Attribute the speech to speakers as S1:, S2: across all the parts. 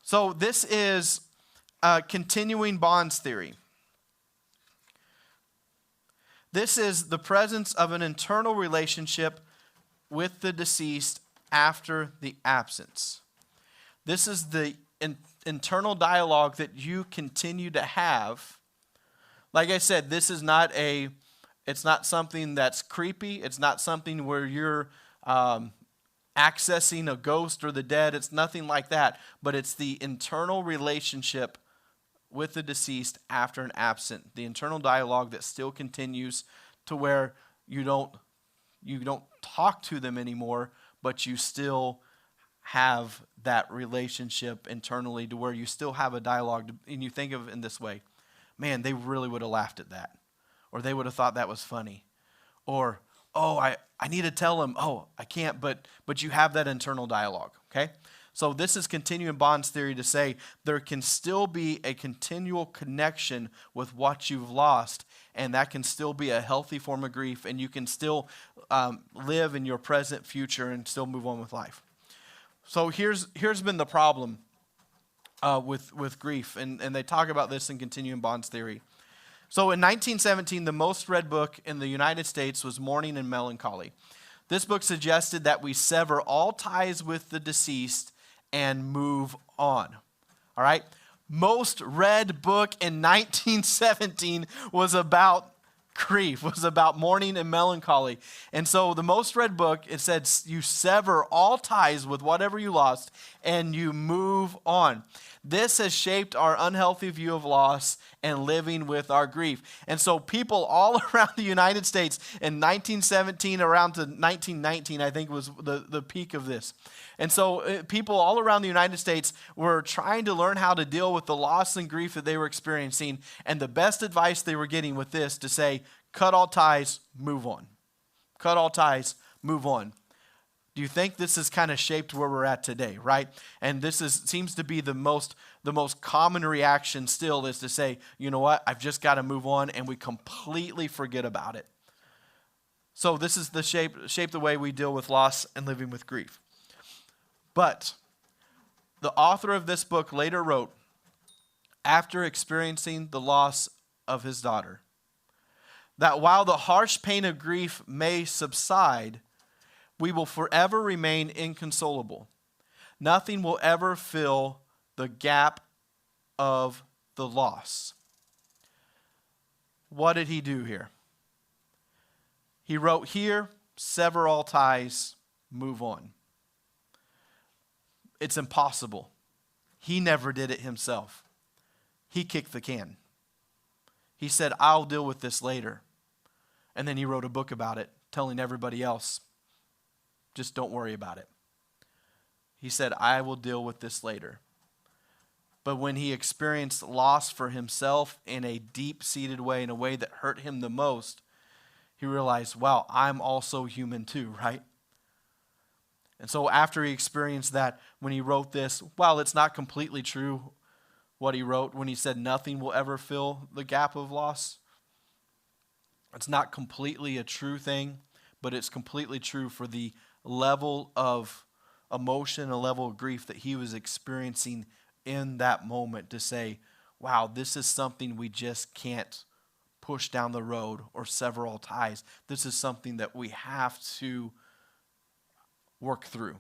S1: So this is continuing bonds theory. This is the presence of an internal relationship with the deceased after the absence. This is the internal dialogue that you continue to have. Like I said, this is not it's not something that's creepy. It's not something where you're accessing a ghost or the dead. It's nothing like that. But it's the internal relationship with the deceased after an absent. The internal dialogue that still continues to where you don't talk to them anymore, but you still have that relationship internally to where you still have a dialogue. And you think of it in this way: man, they really would have laughed at that. Or they would have thought that was funny. Or, oh, I need to tell them, oh, I can't, but you have that internal dialogue, okay? So this is continuing bonds theory to say there can still be a continual connection with what you've lost, and that can still be a healthy form of grief, and you can still live in your present, future, and still move on with life. So here's been the problem with grief, and they talk about this in continuing bonds theory. So in 1917, the most read book in the United States was Mourning and Melancholy. This book suggested that we sever all ties with the deceased and move on. All right? Most read book in 1917 was about grief, was about mourning and melancholy. And so the most read book, it said you sever all ties with whatever you lost and you move on. This has shaped our unhealthy view of loss and living with our grief. And so people all around the United States in 1917 around to 1919, I think was the peak of this. And so people all around the United States were trying to learn how to deal with the loss and grief that they were experiencing. And the best advice they were getting with this to say, cut all ties, move on. Cut all ties, move on. Do you think this has kind of shaped where we're at today, right? And this seems to be the most common reaction still is to say, you know what, I've just got to move on, and we completely forget about it. So this is the shape the way we deal with loss and living with grief. But the author of this book later wrote, after experiencing the loss of his daughter, that while the harsh pain of grief may subside, we will forever remain inconsolable. Nothing will ever fill the gap of the loss. What did he do here? He wrote here, sever all ties, move on. It's impossible. He never did it himself. He kicked the can. He said, I'll deal with this later. And then he wrote a book about it, telling everybody else, just don't worry about it. He said, I will deal with this later. But when he experienced loss for himself in a deep-seated way, in a way that hurt him the most, he realized, wow, I'm also human too, right? And so after he experienced that, when he wrote this, while it's not completely true what he wrote, when he said nothing will ever fill the gap of loss, it's not completely a true thing, but it's completely true for the level of emotion, a level of grief that he was experiencing in that moment, to say, wow, this is something we just can't push down the road or sever all ties. This is something that we have to work through.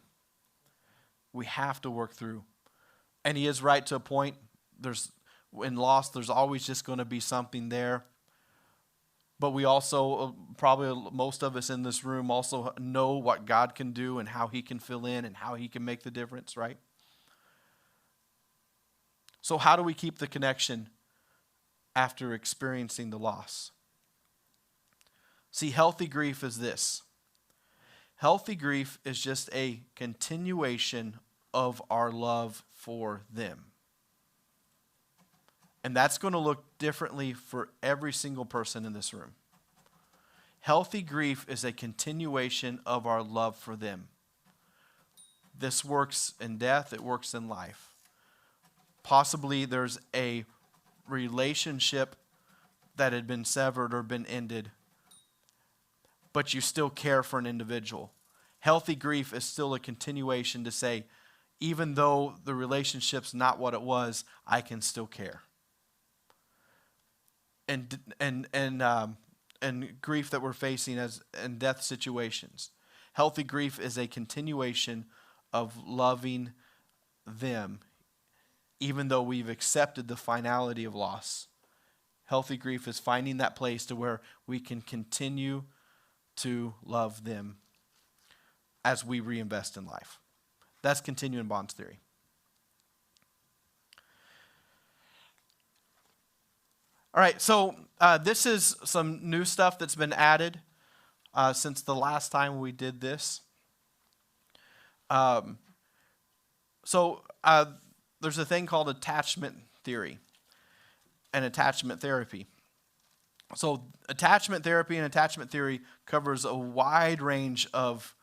S1: We have to work through. And he is right to a point. In loss, there's always just going to be something there. But we also, probably most of us in this room also know what God can do and how he can fill in and how he can make the difference, right? So how do we keep the connection after experiencing the loss? See, healthy grief is this. Healthy grief is just a continuation of our love for them. And that's going to look differently for every single person in this room. Healthy grief is a continuation of our love for them. This works in death, it works in life. Possibly there's a relationship that had been severed or been ended, but you still care for an individual. Healthy grief is still a continuation to say, even though the relationship's not what it was, I can still care. And grief that we're facing as in death situations. Healthy grief is a continuation of loving them, even though we've accepted the finality of loss. Healthy grief is finding that place to where we can continue to love them as we reinvest in life. That's continuing bonds theory. All right, so this is some new stuff that's been added since the last time we did this. So there's a thing called attachment theory and attachment therapy. So attachment therapy and attachment theory covers a wide range of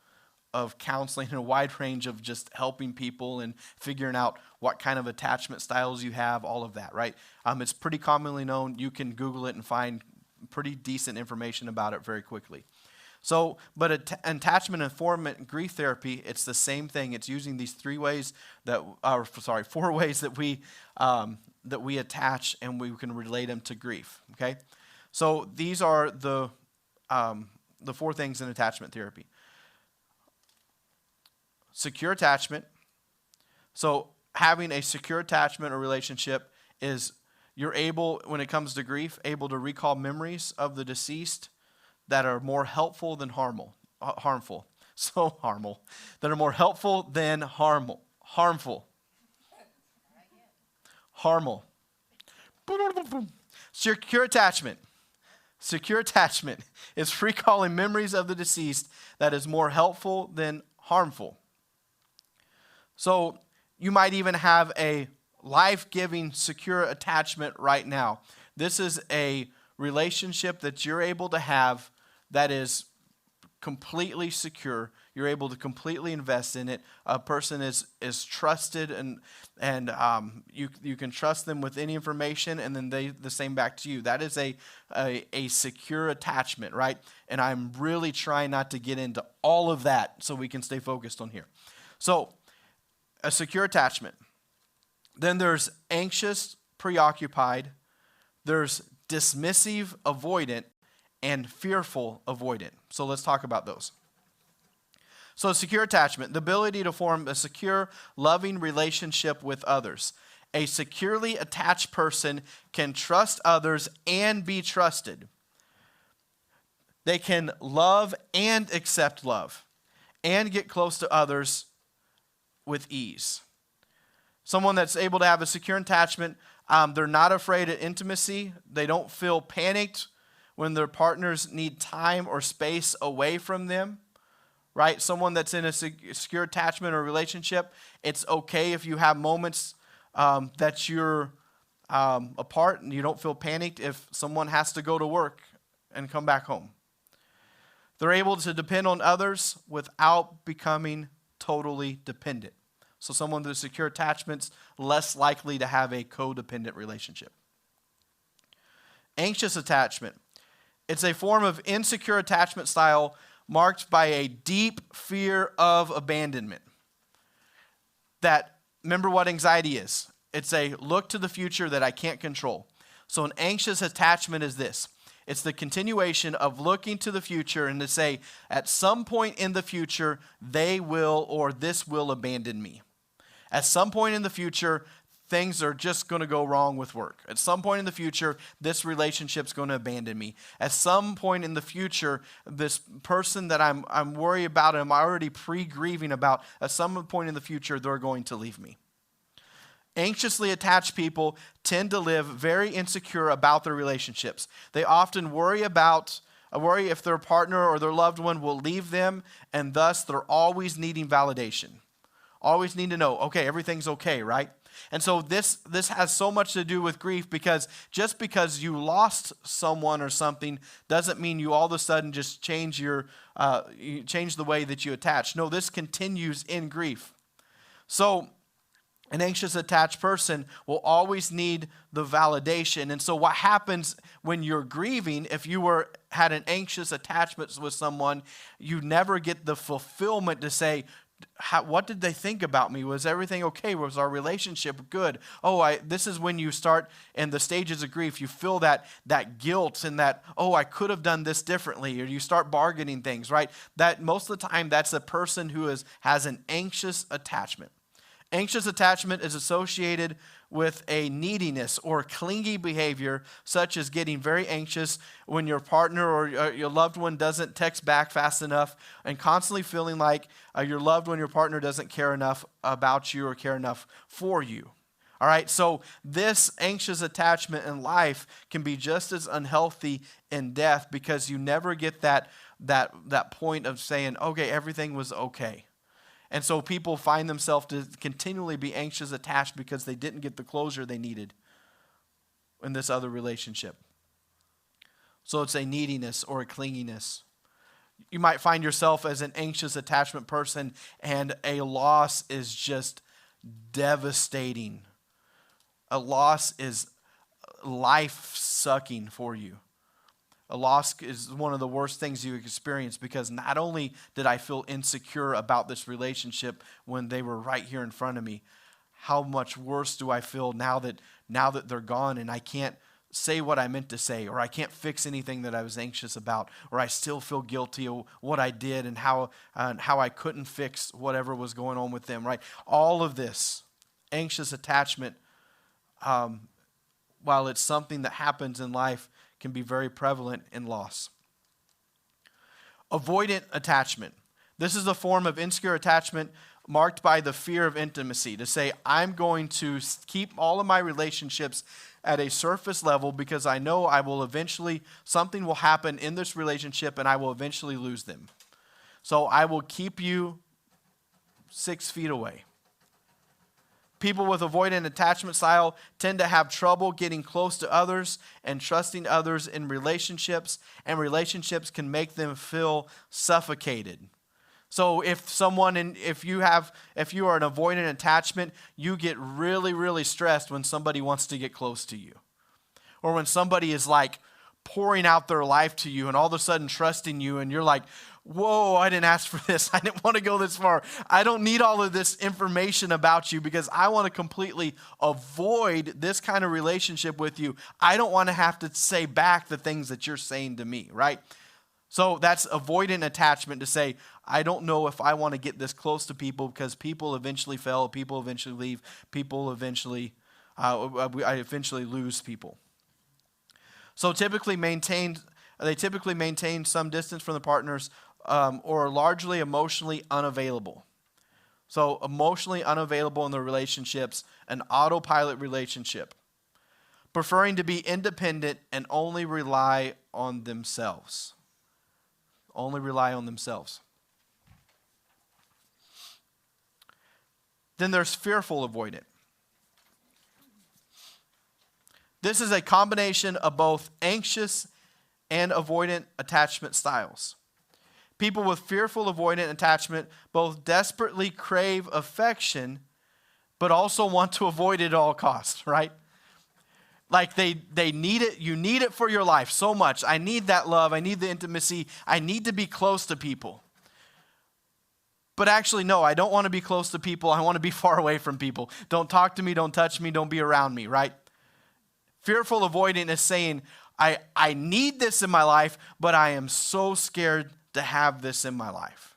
S1: counseling and a wide range of just helping people and figuring out what kind of attachment styles you have, all of that, right? It's pretty commonly known. You can Google it and find pretty decent information about it very quickly. So, but attachment informant grief therapy, it's the same thing. It's using these four ways that we attach and we can relate them to grief. Okay, so these are the four things in attachment therapy. Secure attachment. So having a secure attachment or relationship is you're able, when it comes to grief, able to recall memories of the deceased that are more helpful than harmful. That are more helpful than harmful. Secure attachment. Secure attachment is recalling memories of the deceased that is more helpful than harmful. So you might even have a life-giving, secure attachment right now. This is a relationship that you're able to have that is completely secure. You're able to completely invest in it. A person is trusted, and you can trust them with any information, and then they the same back to you. That is a secure attachment, right? And I'm really trying not to get into all of that so we can stay focused on here. So a secure attachment. Then there's anxious, preoccupied. There's dismissive, avoidant, and fearful, avoidant. So let's talk about those. So secure attachment, the ability to form a secure, loving relationship with others. A securely attached person can trust others and be trusted. They can love and accept love and get close to others with ease. Someone that's able to have a secure attachment, they're not afraid of intimacy. They don't feel panicked when their partners need time or space away from them, right? Someone that's in a secure attachment or relationship, it's okay if you have moments that you're apart and you don't feel panicked if someone has to go to work and come back home. They're able to depend on others without becoming totally dependent. So someone with secure attachments, less likely to have a codependent relationship. Anxious attachment. It's a form of insecure attachment style marked by a deep fear of abandonment. Remember what anxiety is. It's a look to the future that I can't control. So an anxious attachment is this. It's the continuation of looking to the future and to say, at some point in the future, they will or this will abandon me. At some point in the future, things are just going to go wrong with work. At some point in the future, this relationship's going to abandon me. At some point in the future, this person that I'm worried about and I'm already pre-grieving about, at some point in the future, they're going to leave me. Anxiously attached people tend to live very insecure about their relationships. They often worry if their partner or their loved one will leave them, and thus they're always needing validation. Always need to know, okay, everything's okay, right? And so this has so much to do with grief, because just because you lost someone or something doesn't mean you all of a sudden just change you change the way that you attach. No, this continues in grief. So an anxious attached person will always need the validation. And so what happens when you're grieving, if you had an anxious attachment with someone, you never get the fulfillment to say, What did they think about me? Was everything okay? Was our relationship good? This is when you start in the stages of grief. You feel that guilt and that, I could have done this differently, or you start bargaining things, right? That most of the time, that's a person who has an anxious attachment. Anxious attachment is associated with a neediness or clingy behavior, such as getting very anxious when your partner or your loved one doesn't text back fast enough, and constantly feeling like your loved one, your partner doesn't care enough about you or care enough for you. All right, so this anxious attachment in life can be just as unhealthy in death, because you never get that point of saying, okay, everything was okay. And so people find themselves to continually be anxious attached because they didn't get the closure they needed in this other relationship. So it's a neediness or a clinginess. You might find yourself as an anxious attachment person, and a loss is just devastating. A loss is life-sucking for you. A loss is one of the worst things you experience, because not only did I feel insecure about this relationship when they were right here in front of me, how much worse do I feel now that they're gone and I can't say what I meant to say, or I can't fix anything that I was anxious about, or I still feel guilty of what I did and how I couldn't fix whatever was going on with them, right? All of this anxious attachment, while it's something that happens in life, can be very prevalent in loss. Avoidant attachment. This is a form of insecure attachment marked by the fear of intimacy. To say, I'm going to keep all of my relationships at a surface level because I know something will happen in this relationship and I will eventually lose them. So I will keep you 6 feet away. People with avoidant attachment style tend to have trouble getting close to others and trusting others in relationships, and relationships can make them feel suffocated. So if you are an avoidant attachment, you get really, really stressed when somebody wants to get close to you, or when somebody is like pouring out their life to you and all of a sudden trusting you, and you're like, whoa, I didn't ask for this. I didn't want to go this far. I don't need all of this information about you because I want to completely avoid this kind of relationship with you. I don't want to have to say back the things that you're saying to me, right? So that's avoidant attachment, to say, I don't know if I want to get this close to people because people eventually fail, people eventually leave, I eventually lose people. So they typically maintain some distance from the partners, or are largely emotionally unavailable. So emotionally unavailable in their relationships, an autopilot relationship, preferring to be independent and only rely on themselves. Only rely on themselves. Then there's fearful avoidant. This is a combination of both anxious and avoidant attachment styles. People with fearful avoidant attachment both desperately crave affection, but also want to avoid it at all costs, right? Like they need it. You need it for your life so much. I need that love. I need the intimacy. I need to be close to people. But actually, no, I don't want to be close to people. I want to be far away from people. Don't talk to me. Don't touch me. Don't be around me, right? Fearful avoidant is saying, I need this in my life, but I am so scared to have this in my life.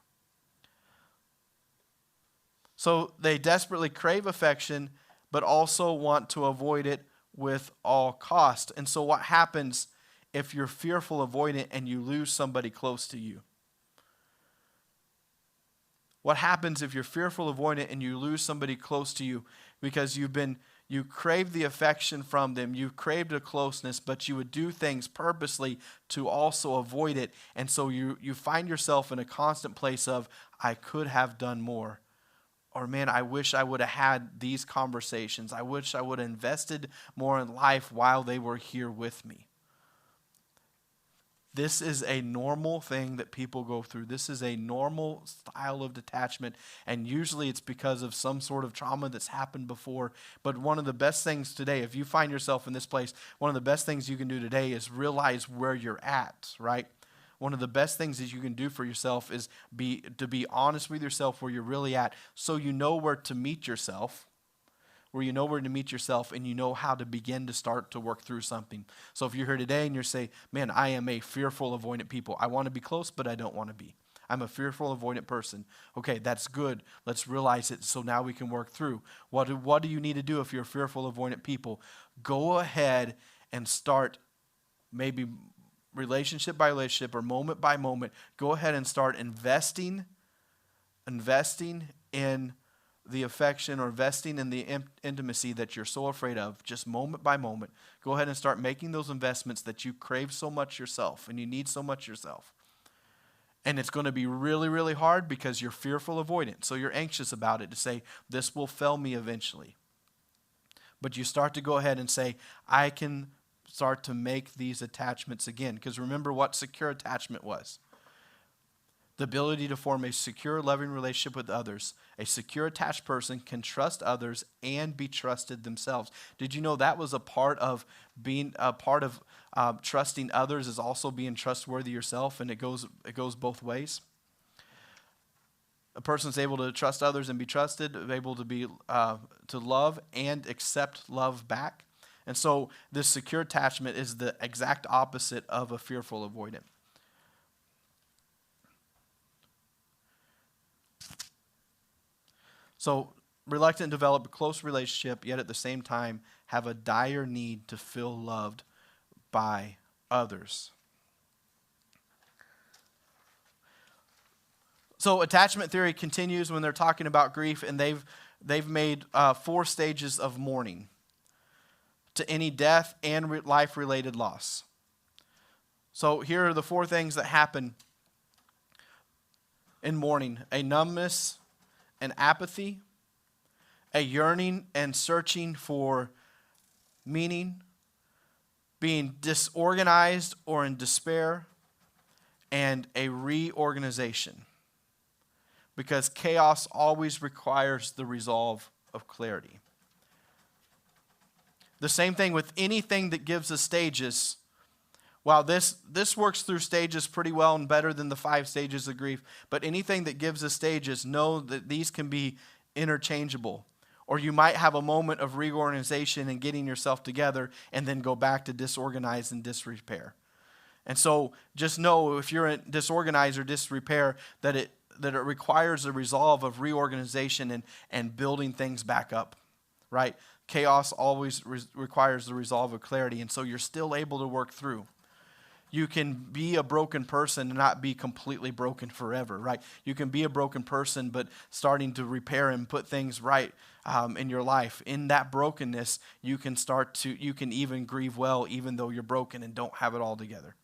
S1: So they desperately crave affection, but also want to avoid it with all cost. And so what happens if you're fearful avoidant and you lose somebody close to you? What happens if you're fearful avoidant and you lose somebody close to you because you crave the affection from them, you craved a closeness, but you would do things purposely to also avoid it. And so you find yourself in a constant place of, I could have done more. Or man, I wish I would have had these conversations. I wish I would have invested more in life while they were here with me. This is a normal thing that people go through. This is a normal style of detachment, and usually it's because of some sort of trauma that's happened before. But one of the best things today, if you find yourself in this place, one of the best things you can do today is realize where you're at, right? one of the best things that you can do for yourself is to be honest with yourself where you're really at, so you know where to meet yourself, and you know how to begin to start to work through something. So if you're here today and you're saying, man, I am a fearful, avoidant people. I want to be close, but I don't want to be. I'm a fearful, avoidant person. Okay, that's good. Let's realize it so now we can work through. What do you need to do if you're a fearful, avoidant people? Go ahead and start, maybe relationship by relationship or moment by moment. Go ahead and start investing in the affection or investing in the intimacy that you're so afraid of, just moment by moment. Go ahead and start making those investments that you crave so much yourself and you need so much yourself. And it's going to be really, really hard because you're fearful avoidant. So you're anxious about it to say, this will fail me eventually. But you start to go ahead and say, I can start to make these attachments again. Because remember what secure attachment was. The ability to form a secure, loving relationship with others. A secure, attached person can trust others and be trusted themselves. Did you know that was a part of being a part of trusting others is also being trustworthy yourself, and it goes both ways. A person's able to trust others and be trusted, able to be to love and accept love back. And so this secure attachment is the exact opposite of a fearful avoidant. So reluctant to develop a close relationship, yet at the same time have a dire need to feel loved by others. So attachment theory continues when they're talking about grief, and they've made 4 stages of mourning to any death and life-related loss. So here are the 4 things that happen in mourning: a numbness, an apathy, a yearning and searching for meaning, being disorganized or in despair, and a reorganization. Because chaos always requires the resolve of clarity. The same thing with anything that gives us stages. Wow, this works through stages pretty well and better than the 5 stages of grief. But anything that gives us stages, know that these can be interchangeable. Or you might have a moment of reorganization and getting yourself together and then go back to disorganized and disrepair. And so just know if you're in disorganized or disrepair that it requires a resolve of reorganization and building things back up, right? Chaos always requires the resolve of clarity, and so you're still able to work through. You can be a broken person and not be completely broken forever, right? You can be a broken person, but starting to repair and put things right in your life. In that brokenness, you can even grieve well, even though you're broken and don't have it all together.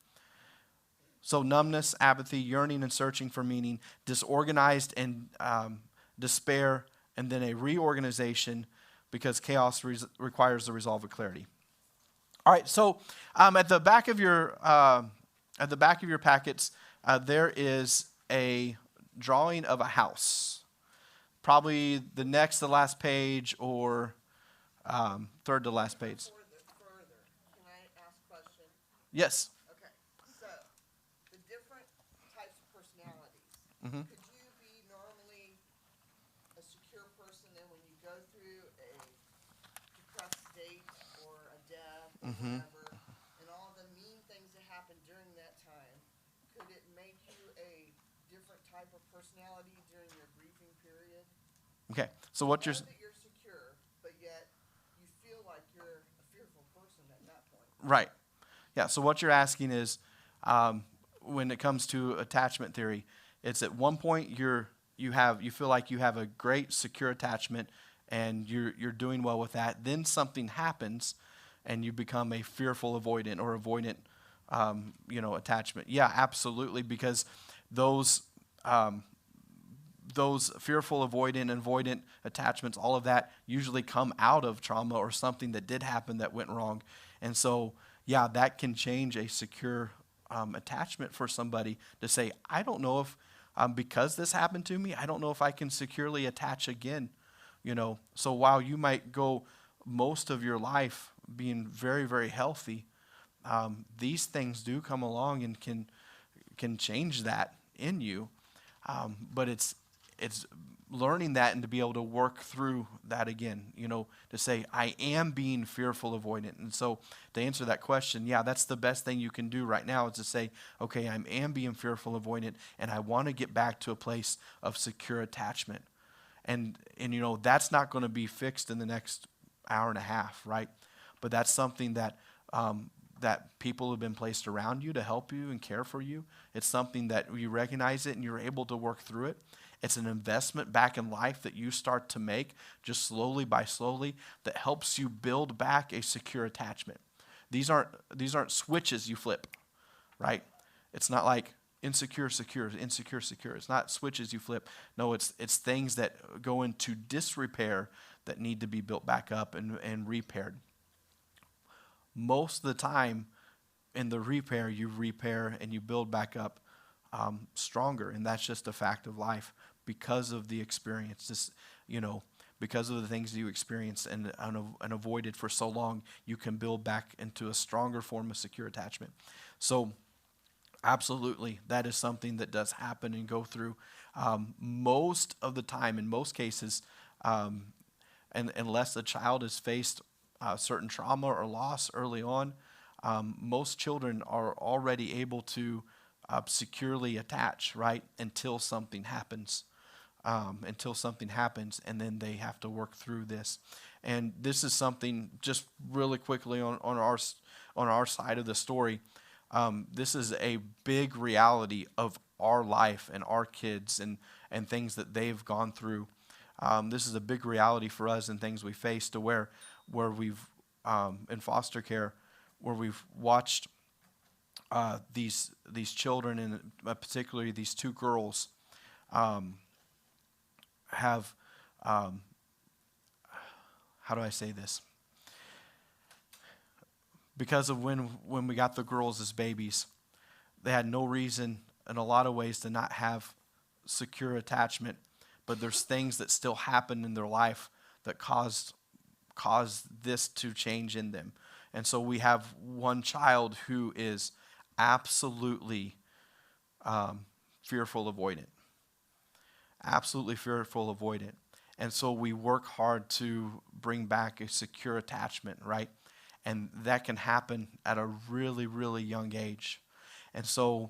S1: So numbness, apathy, yearning and searching for meaning, disorganized and despair, and then a reorganization because chaos requires the resolve of clarity. All right, so at the back of your packets, there is a drawing of a house. Probably the next to last page or third to last page.
S2: Further, can I ask a question?
S1: Yes.
S2: Okay, so the different types of personalities.
S1: Mm-hmm.
S2: Could you be normally a secure person, and when you go through a depressed state or a death or whatever, and all the mean things that happen during that time, could it make you a different type of personality during your grieving period?
S1: Okay, so what you're
S2: secure, but yet you feel like you're a fearful person at that point.
S1: Right. Yeah, so what you're asking is when it comes to attachment theory, it's at one point you feel like you have a great secure attachment and you're doing well with that. Then something happens and you become a fearful avoidant or avoidant attachment. Yeah, absolutely, because those fearful avoidant and avoidant attachments, all of that usually come out of trauma or something that did happen that went wrong. And so, yeah, that can change a secure attachment for somebody to say, I don't know if, because this happened to me, I don't know if I can securely attach again. So while you might go most of your life being very, very healthy, these things do come along and can change that in you. But it's learning that and to be able to work through that again, to say, I am being fearful avoidant. And so to answer that question, yeah, that's the best thing you can do right now is to say, okay, I am being fearful avoidant, and I want to get back to a place of secure attachment. And that's not going to be fixed in the next hour and a half, right? But that's something that that people have been placed around you to help you and care for you. It's something that you recognize it and you're able to work through it. It's an investment back in life that you start to make just slowly by slowly that helps you build back a secure attachment. These aren't switches you flip, right? It's not like insecure, secure, insecure, secure. It's not switches you flip. No, it's things that go into disrepair that need to be built back up and repaired. Most of the time in the repair, you repair and you build back up stronger. And that's just a fact of life because of the experience. Because of the things you experienced and avoided for so long, you can build back into a stronger form of secure attachment. So absolutely, that is something that does happen and go through most of the time, in most cases, and unless the child has faced certain trauma or loss early on, most children are already able to securely attach, right, until something happens. And then they have to work through this. And this is something, just really quickly on our side of the story, this is a big reality of our life and our kids and things that they've gone through. This is a big reality for us and things we face to where we've, in foster care, where we've watched these children, and particularly these two girls, have, how do I say this? Because of when we got the girls as babies, they had no reason in a lot of ways to not have secure attachment, but there's things that still happen in their life that caused this to change in them. And so we have one child who is absolutely fearful avoidant. Absolutely fearful avoidant. And so we work hard to bring back a secure attachment, right? And that can happen at a really, really young age. And so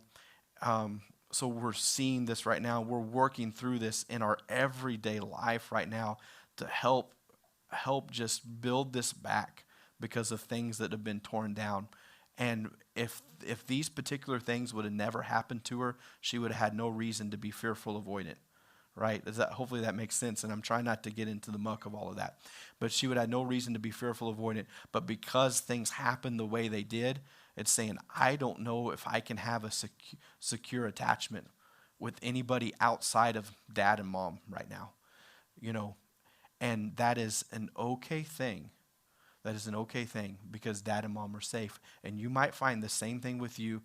S1: so we're seeing this right now. We're working through this in our everyday life right now to help just build this back because of things that have been torn down. And if these particular things would have never happened to her, she would have had no reason to be fearful avoidant, right? Hopefully that makes sense, and I'm trying not to get into the muck of all of that. But she would have no reason to be fearful avoidant. But because things happened the way they did, it's saying, I don't know if I can have a secure attachment with anybody outside of dad and mom right now, And that is an okay thing. That is an okay thing because dad and mom are safe. And you might find the same thing with you,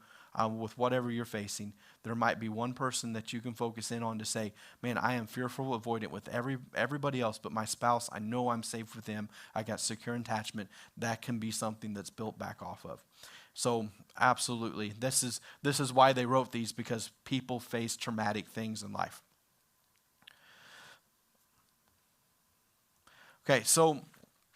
S1: with whatever you're facing. There might be one person that you can focus in on to say, man, I am fearful avoidant with everybody else, but my spouse, I know I'm safe with them. I got secure attachment. That can be something that's built back off of. So absolutely, this is why they wrote these, because people face traumatic things in life. Okay, so